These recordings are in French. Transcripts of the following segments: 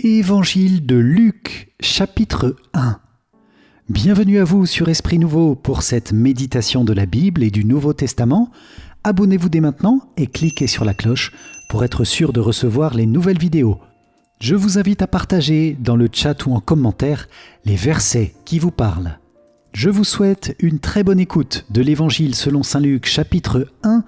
Évangile de Luc, chapitre 1. Bienvenue à vous sur Esprit Nouveau pour cette méditation de la Bible et du Nouveau Testament. Abonnez-vous dès maintenant et cliquez sur la cloche pour être sûr de recevoir les nouvelles vidéos. Je vous invite à partager dans le chat ou en commentaire les versets qui vous parlent. Je vous souhaite une très bonne écoute de l'Évangile selon saint Luc, chapitre 1,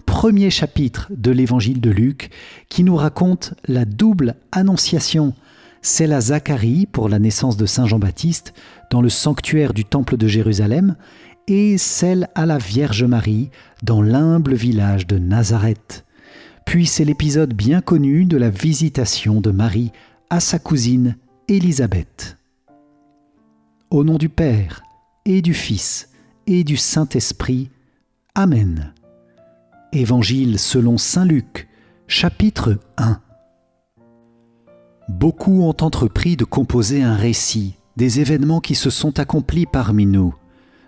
premier chapitre de l'Évangile de Luc, qui nous raconte la double annonciation, celle à Zacharie pour la naissance de saint Jean-Baptiste dans le sanctuaire du temple de Jérusalem, et celle à la Vierge Marie dans l'humble village de Nazareth. Puis c'est l'épisode bien connu de la visitation de Marie à sa cousine Élisabeth. Au nom du Père, et du Fils, et du Saint-Esprit. Amen. Évangile selon saint Luc, chapitre 1. Beaucoup ont entrepris de composer un récit des événements qui se sont accomplis parmi nous,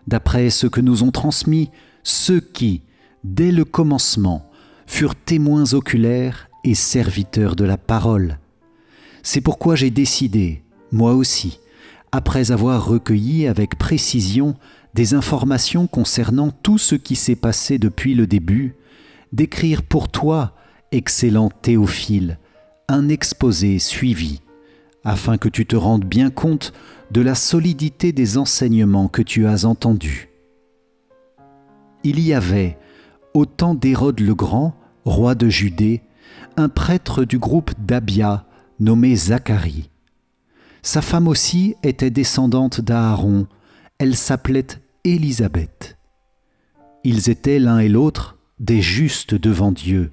d'après ce que nous ont transmis ceux qui, dès le commencement, furent témoins oculaires et serviteurs de la parole. C'est pourquoi j'ai décidé, moi aussi, après avoir recueilli avec précision des informations concernant tout ce qui s'est passé depuis le début, d'écrire pour toi, excellent Théophile, un exposé suivi, afin que tu te rendes bien compte de la solidité des enseignements que tu as entendus. Il y avait, au temps d'Hérode le Grand, roi de Judée, un prêtre du groupe d'Abia nommé Zacharie. Sa femme aussi était descendante d'Aaron, elle s'appelait Élisabeth. Ils étaient l'un et l'autre des justes devant Dieu.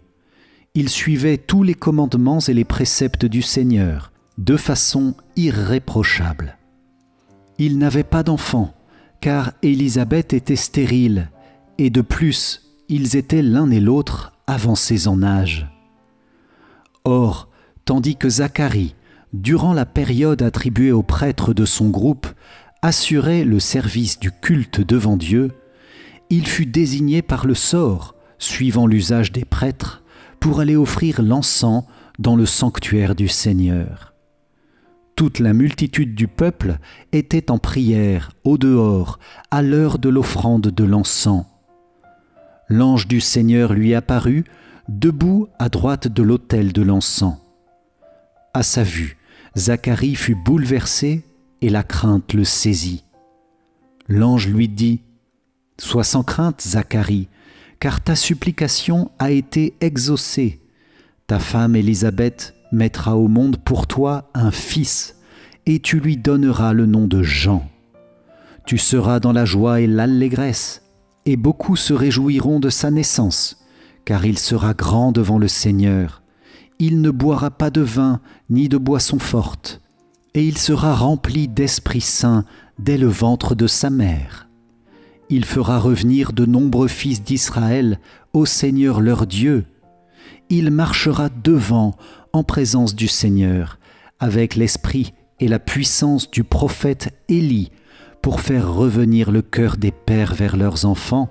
Ils suivaient tous les commandements et les préceptes du Seigneur de façon irréprochable. Ils n'avaient pas d'enfants, car Élisabeth était stérile, et de plus, ils étaient l'un et l'autre avancés en âge. Or, tandis que Zacharie, durant la période attribuée aux prêtres de son groupe, assurait le service du culte devant Dieu, il fut désigné par le sort, suivant l'usage des prêtres, pour aller offrir l'encens dans le sanctuaire du Seigneur. Toute la multitude du peuple était en prière au dehors, à l'heure de l'offrande de l'encens. L'ange du Seigneur lui apparut, debout à droite de l'autel de l'encens. À sa vue, Zacharie fut bouleversé et la crainte le saisit. L'ange lui dit : « Sois sans crainte, Zacharie, car ta supplication a été exaucée. Ta femme Élisabeth mettra au monde pour toi un fils, et tu lui donneras le nom de Jean. Tu seras dans la joie et l'allégresse, et beaucoup se réjouiront de sa naissance, car il sera grand devant le Seigneur. Il ne boira pas de vin ni de boisson forte, et il sera rempli d'Esprit Saint dès le ventre de sa mère. Il fera revenir de nombreux fils d'Israël au Seigneur leur Dieu. Il marchera devant en présence du Seigneur, avec l'esprit et la puissance du prophète Élie, pour faire revenir le cœur des pères vers leurs enfants,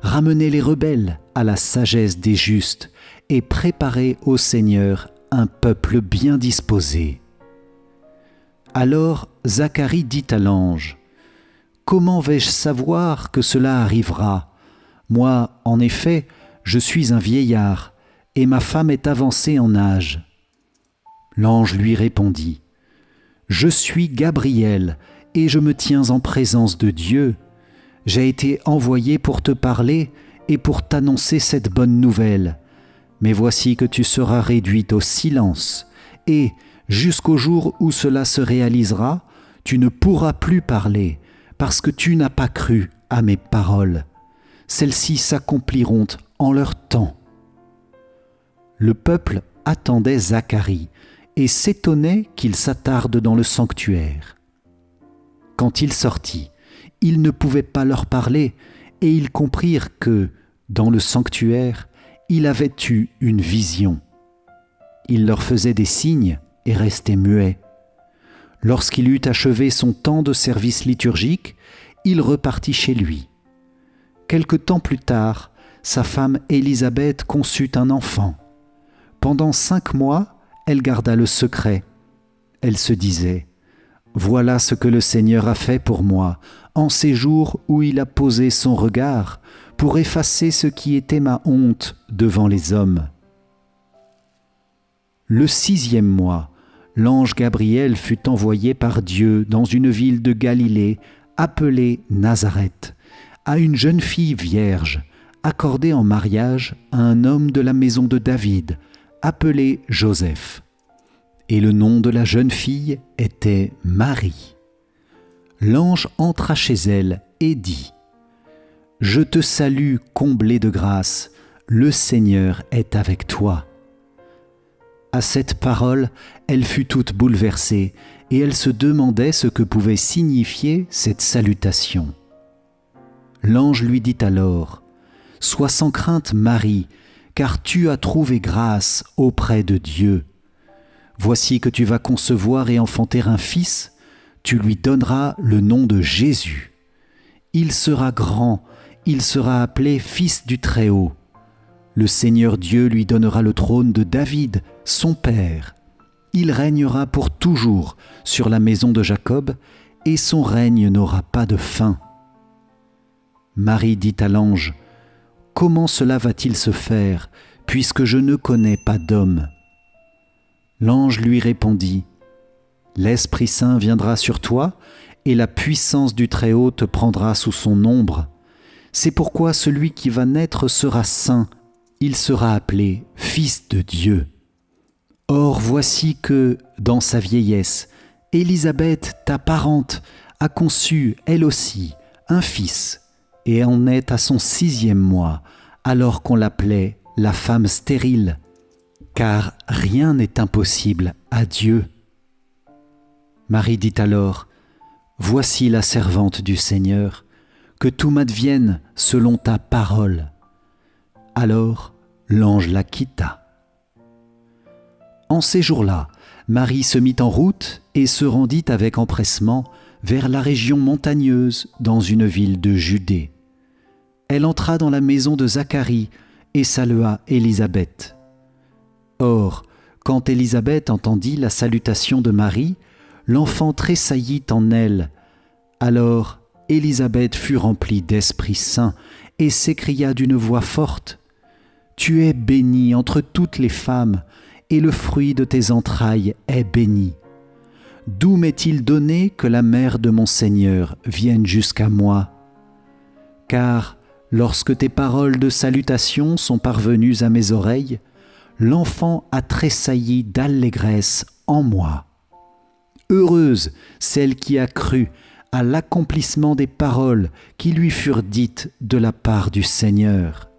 ramener les rebelles à la sagesse des justes et préparer au Seigneur un peuple bien disposé. » Alors Zacharie dit à l'ange : « Comment vais-je savoir que cela arrivera ? Moi, en effet, je suis un vieillard, et ma femme est avancée en âge. » L'ange lui répondit : « Je suis Gabriel, et je me tiens en présence de Dieu. J'ai été envoyé pour te parler et pour t'annoncer cette bonne nouvelle. Mais voici que tu seras réduite au silence, et, jusqu'au jour où cela se réalisera, tu ne pourras plus parler, parce que tu n'as pas cru à mes paroles. Celles-ci s'accompliront en leur temps. » Le peuple attendait Zacharie et s'étonnait qu'il s'attarde dans le sanctuaire. Quand il sortit, il ne pouvait pas leur parler, et ils comprirent que, dans le sanctuaire, il avait eu une vision. Il leur faisait des signes et restait muet. Lorsqu'il eut achevé son temps de service liturgique, il repartit chez lui. Quelque temps plus tard, sa femme Élisabeth conçut un enfant. Pendant 5 mois, elle garda le secret. elle se disait « Voilà ce que le Seigneur a fait pour moi en ces jours où il a posé son regard pour effacer ce qui était ma honte devant les hommes. » Le 6e mois, l'ange Gabriel fut envoyé par Dieu dans une ville de Galilée appelée Nazareth, à une jeune fille vierge, accordée en mariage à un homme de la maison de David, appelé Joseph. Et le nom de la jeune fille était Marie. L'ange entra chez elle et dit « Je te salue, comblée de grâce, le Seigneur est avec toi. » À cette parole, elle fut toute bouleversée et elle se demandait ce que pouvait signifier cette salutation. L'ange lui dit alors « Sois sans crainte, Marie, car tu as trouvé grâce auprès de Dieu. Voici que tu vas concevoir et enfanter un fils, tu lui donneras le nom de Jésus. Il sera grand, il sera appelé Fils du Très-Haut. Le Seigneur Dieu lui donnera le trône de David, son père. Il régnera pour toujours sur la maison de Jacob, et son règne n'aura pas de fin. » Marie dit à l'ange « Comment cela va-t-il se faire, puisque je ne connais pas d'homme ?» L'ange lui répondit « L'Esprit Saint viendra sur toi, et la puissance du Très-Haut te prendra sous son ombre. C'est pourquoi celui qui va naître sera saint, il sera appelé Fils de Dieu. Or voici que, dans sa vieillesse, Élisabeth, ta parente, a conçu, elle aussi, un fils, et en est à son 6e mois, alors qu'on l'appelait la femme stérile, car rien n'est impossible à Dieu. » Marie dit alors « Voici la servante du Seigneur, que tout m'advienne selon ta parole. » Alors l'ange la quitta. En ces jours-là, Marie se mit en route et se rendit avec empressement vers la région montagneuse dans une ville de Judée. Elle entra dans la maison de Zacharie et salua Élisabeth. Or, quand Élisabeth entendit la salutation de Marie, l'enfant tressaillit en elle. Alors Élisabeth fut remplie d'Esprit Saint et s'écria d'une voix forte « Tu es bénie entre toutes les femmes, et le fruit de tes entrailles est béni. D'où m'est-il donné que la mère de mon Seigneur vienne jusqu'à moi? Car lorsque tes paroles de salutation sont parvenues à mes oreilles, l'enfant a tressailli d'allégresse en moi. Heureuse celle qui a cru à l'accomplissement des paroles qui lui furent dites de la part du Seigneur. »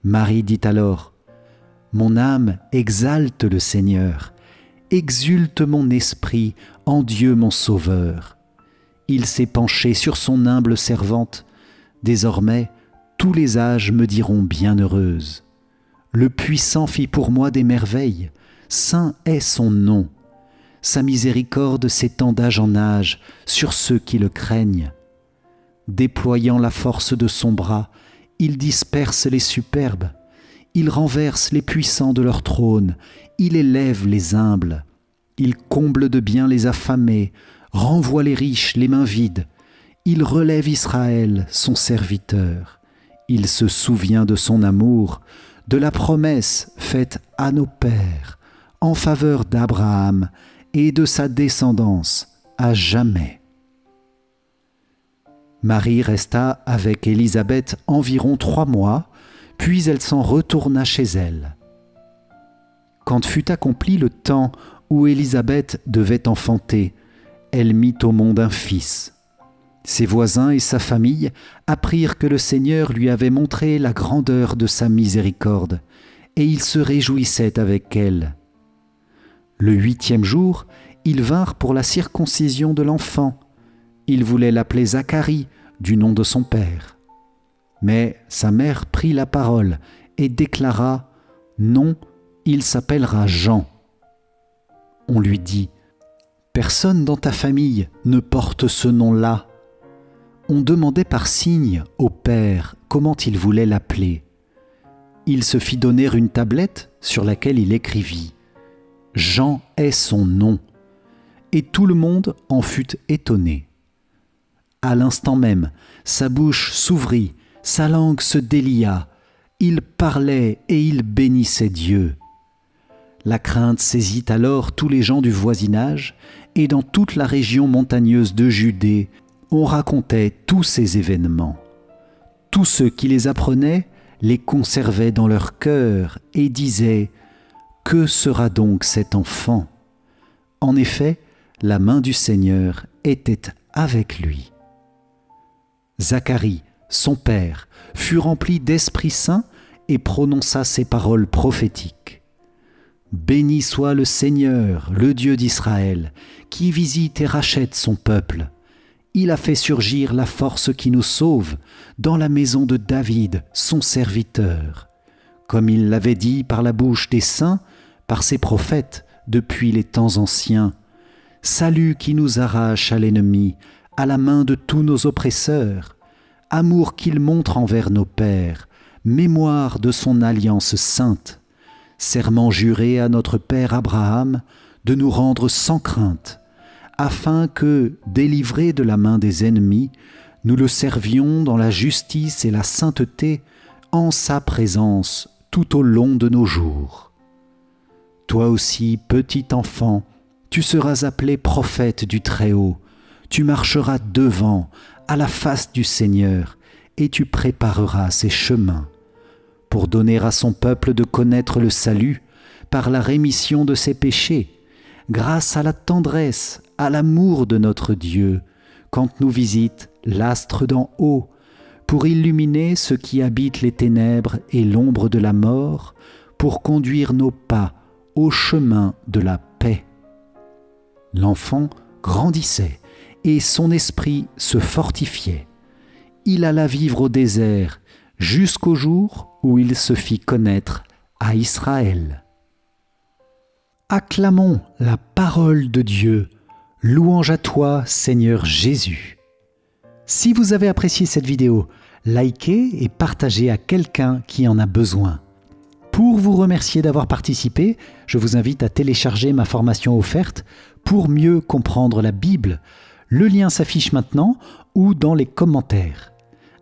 Marie dit alors « Mon âme exalte le Seigneur, exulte mon esprit en Dieu mon Sauveur. Il s'est penché sur son humble servante. Désormais, tous les âges me diront bienheureuse. Le Puissant fit pour moi des merveilles, saint est son nom. Sa miséricorde s'étend d'âge en âge sur ceux qui le craignent. Déployant la force de son bras, il disperse les superbes, il renverse les puissants de leur trône, il élève les humbles, il comble de bien les affamés, renvoie les riches les mains vides, il relève Israël, son serviteur, il se souvient de son amour, de la promesse faite à nos pères, en faveur d'Abraham et de sa descendance à jamais. » Marie resta avec Élisabeth environ 3 mois, puis elle s'en retourna chez elle. Quand fut accompli le temps où Élisabeth devait enfanter, elle mit au monde un fils. Ses voisins et sa famille apprirent que le Seigneur lui avait montré la grandeur de sa miséricorde, et ils se réjouissaient avec elle. Le 8e jour, ils vinrent pour la circoncision de l'enfant. Ils voulaient l'appeler Zacharie, du nom de son père. Mais sa mère prit la parole et déclara « Non, il s'appellera Jean. » On lui dit « Personne dans ta famille ne porte ce nom-là. » On demandait par signe au père comment il voulait l'appeler. Il se fit donner une tablette sur laquelle il écrivit « Jean est son nom. » et tout le monde en fut étonné. À l'instant même, sa bouche s'ouvrit, sa langue se délia, il parlait et il bénissait Dieu. La crainte saisit alors tous les gens du voisinage, et dans toute la région montagneuse de Judée, on racontait tous ces événements. Tous ceux qui les apprenaient les conservaient dans leur cœur et disaient « Que sera donc cet enfant ?» En effet, la main du Seigneur était avec lui. Zacharie, son père, fut rempli d'Esprit Saint et prononça ces paroles prophétiques. « Béni soit le Seigneur, le Dieu d'Israël, qui visite et rachète son peuple. Il a fait surgir la force qui nous sauve dans la maison de David, son serviteur, comme il l'avait dit par la bouche des saints, par ses prophètes depuis les temps anciens. Salut qui nous arrache à l'ennemi, à la main de tous nos oppresseurs. Amour qu'il montre envers nos pères, mémoire de son alliance sainte. Serment juré à notre père Abraham de nous rendre sans crainte, afin que, délivrés de la main des ennemis, nous le servions dans la justice et la sainteté en sa présence tout au long de nos jours. Toi aussi, petit enfant, tu seras appelé prophète du Très-Haut, tu marcheras devant, à la face du Seigneur, et tu prépareras ses chemins, pour donner à son peuple de connaître le salut par la rémission de ses péchés, grâce à la tendresse, à l'amour de notre Dieu, quand nous visite l'astre d'en haut, pour illuminer ceux qui habitent les ténèbres et l'ombre de la mort, pour conduire nos pas au chemin de la paix. L'enfant grandissait et son esprit se fortifiait. Il alla vivre au désert jusqu'au jour où il se fit connaître à Israël. Acclamons la parole de Dieu. Louange à toi, Seigneur Jésus. Si vous avez apprécié cette vidéo, likez et partagez à quelqu'un qui en a besoin. Pour vous remercier d'avoir participé, je vous invite à télécharger ma formation offerte pour mieux comprendre la Bible. Le lien s'affiche maintenant ou dans les commentaires.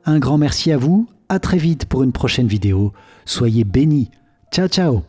Un grand merci à vous, à très vite pour une prochaine vidéo. Soyez bénis. Ciao ciao.